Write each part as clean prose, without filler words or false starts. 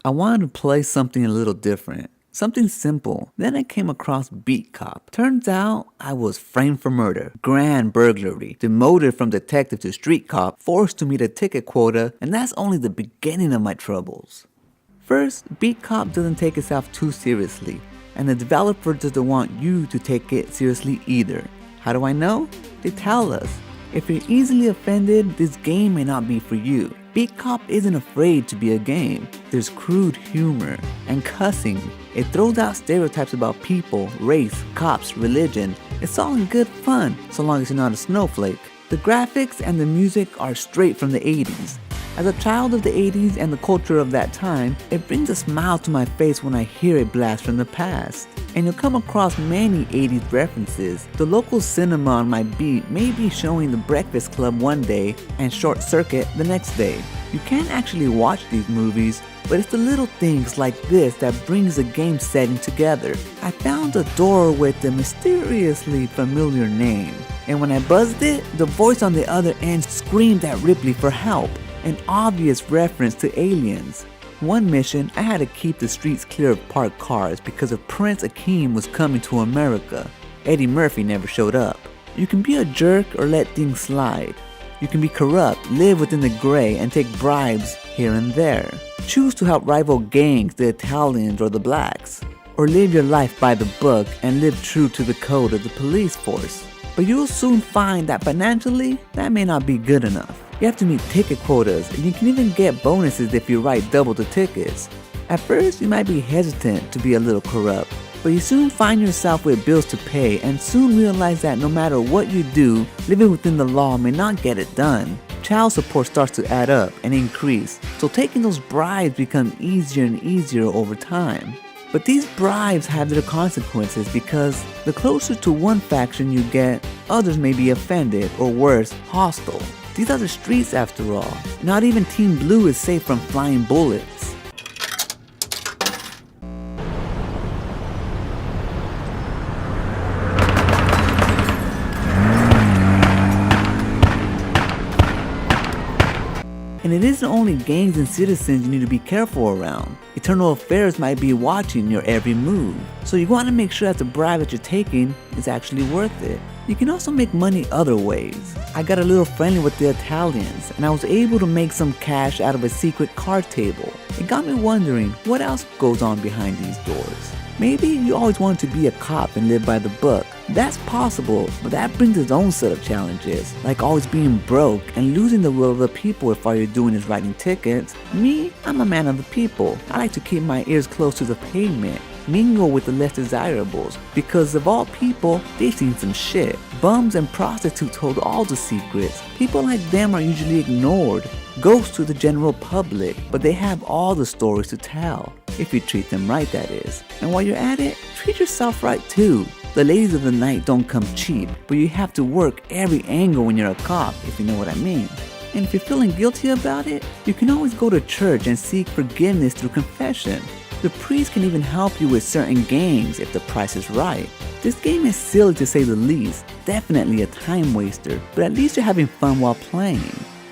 I wanted to play something a little different. Something simple. Then I came across Beat Cop. Turns out I was framed for murder, grand burglary, demoted from detective to street cop, forced to meet a ticket quota, and that's only the beginning of my troubles. First, Beat Cop doesn't take itself too seriously, and the developer doesn't want you to take it seriously either. How do I know? They tell us. If you're easily offended, this game may not be for you. Beat Cop isn't afraid to be a game. There's crude humor and cussing. It throws out stereotypes about people, race, cops, religion. It's all in good fun, so long as you're not a snowflake. The graphics and the music are straight from the 80s. As a child of the 80s and the culture of that time, it brings a smile to my face when I hear it blast from the past. And you'll come across many 80s references. The local cinema on my beat may be showing The Breakfast Club one day and Short Circuit the next day. You can't actually watch these movies, but it's the little things like this that brings the game setting together. I found a door with a mysteriously familiar name, and when I buzzed it, the voice on the other end screamed at Ripley for help. An obvious reference to aliens. One mission, I had to keep the streets clear of parked cars because of Prince Akeem was coming to America. Eddie Murphy never showed up. You can be a jerk or let things slide. You can be corrupt, live within the gray, and take bribes here and there. Choose to help rival gangs, the Italians or the blacks. Or live your life by the book and live true to the code of the police force. But you'll soon find that financially, that may not be good enough. You have to meet ticket quotas, and you can even get bonuses if you write double the tickets. At first, you might be hesitant to be a little corrupt, but you soon find yourself with bills to pay and soon realize that no matter what you do, living within the law may not get it done. Child support starts to add up and increase, so taking those bribes becomes easier and easier over time. But these bribes have their consequences because the closer to one faction you get, others may be offended or worse, hostile. These are the streets after all. Not even Team Blue is safe from flying bullets. And it isn't only gangs and citizens you need to be careful around. Eternal Affairs might be watching your every move, so you want to make sure that the bribe that you're taking is actually worth it. You can also make money other ways. I got a little friendly with the Italians, and I was able to make some cash out of a secret card table. It got me wondering what else goes on behind these doors. Maybe you always wanted to be a cop and live by the book. That's possible, but that brings its own set of challenges, like always being broke and losing the will of the people if all you're doing is writing tickets. Me, I'm a man of the people. I like to keep my ears close to the pavement, mingle with the less desirables, because of all people, they've seen some shit. Bums and prostitutes hold all the secrets. People like them are usually ignored, ghosts to the general public, but they have all the stories to tell. If you treat them right, that is. And while you're at it, treat yourself right too. The ladies of the night don't come cheap, but you have to work every angle when you're a cop, if you know what I mean. And if you're feeling guilty about it, you can always go to church and seek forgiveness through confession. The priest can even help you with certain games if the price is right. This game is silly to say the least, definitely a time waster, but at least you're having fun while playing.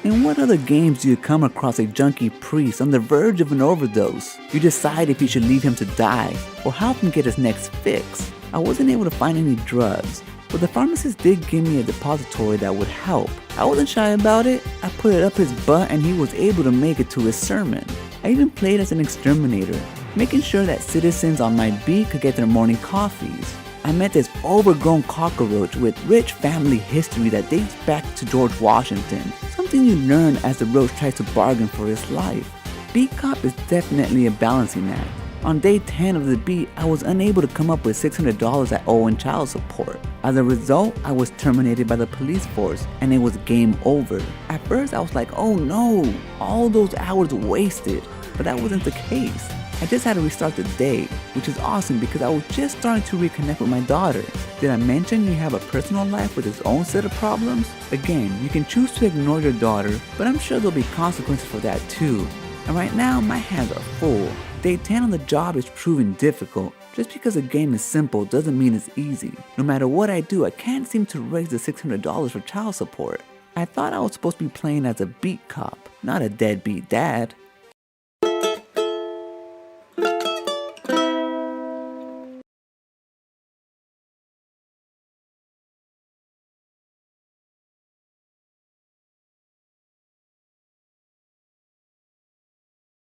In what other games do you come across a junkie priest on the verge of an overdose? You decide if you should leave him to die or help him get his next fix. I wasn't able to find any drugs, but the pharmacist did give me a depository that would help. I wasn't shy about it. I put it up his butt and he was able to make it to his sermon. I even played as an exterminator, making sure that citizens on my beat could get their morning coffees. I met this overgrown cockroach with rich family history that dates back to George Washington, something you learn as the roach tries to bargain for his life. Beat Cop is definitely a balancing act. On day 10 of the beat, I was unable to come up with $600 I owe in child support. As a result, I was terminated by the police force and it was game over. At first I was like, oh no, all those hours wasted, but that wasn't the case. I just had to restart the day, which is awesome because I was just starting to reconnect with my daughter. Did I mention you have a personal life with its own set of problems? Again, you can choose to ignore your daughter, but I'm sure there'll be consequences for that too. And right now, my hands are full. Day 10 on the job is proving difficult. Just because a game is simple doesn't mean it's easy. No matter what I do, I can't seem to raise the $600 for child support. I thought I was supposed to be playing as a beat cop, not a deadbeat dad.